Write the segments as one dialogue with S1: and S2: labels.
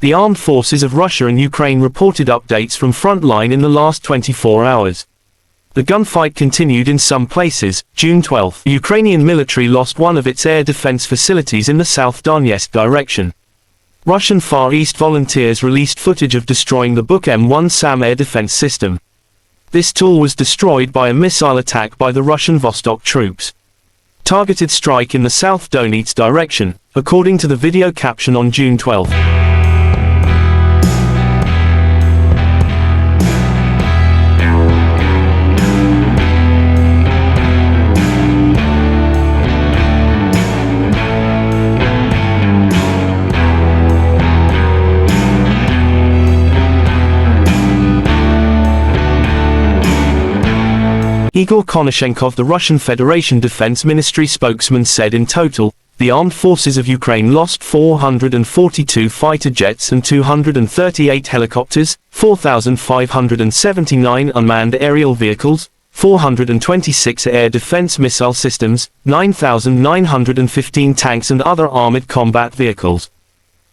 S1: The armed forces of Russia and Ukraine reported updates from frontline in the last 24 hours. The gunfight continued in some places. June 12, the Ukrainian military lost one of its air defense facilities in the South Donetsk direction. Russian Far East volunteers released footage of destroying the Buk-M1 SAM air defense system. This tool was destroyed by a missile attack by the Russian Vostok troops. Targeted strike in the South Donetsk direction, according to the video caption on June 12. Igor Konashenkov, the Russian Federation Defense Ministry spokesman, said in total, the armed forces of Ukraine lost 442 fighter jets and 238 helicopters, 4,579 unmanned aerial vehicles, 426 air defense missile systems, 9,915 tanks and other armored combat vehicles.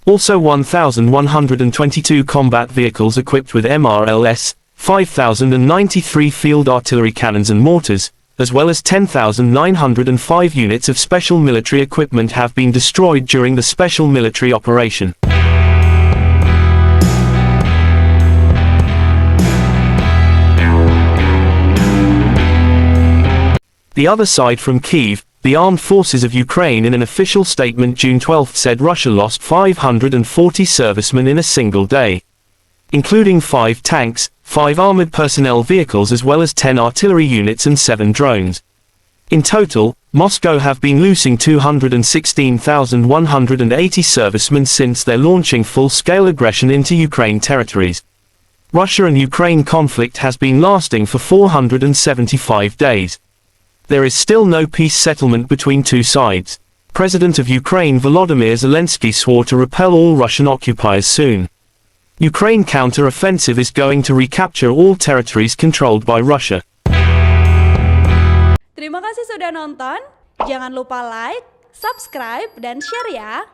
S1: Also 1,122 combat vehicles equipped with MRLS, 5,093 field artillery cannons and mortars, as well as 10,905 units of special military equipment have been destroyed during the special military operation. The other side from Kyiv, the armed forces of Ukraine in an official statement June 12 said Russia lost 540 servicemen in a single day, including 5 tanks, 5 armored personnel vehicles as well as 10 artillery units and 7 drones. In total, Moscow have been losing 216,180 servicemen since their launching full-scale aggression into Ukraine territories. Russia and Ukraine conflict has been lasting for 475 days. There is still no peace settlement between two sides. President of Ukraine Volodymyr Zelensky swore to repel all Russian occupiers soon. Ukraine counter-offensive is going to recapture all territories controlled by Russia.
S2: Terima kasih sudah nonton. Jangan lupa like, subscribe, dan share ya.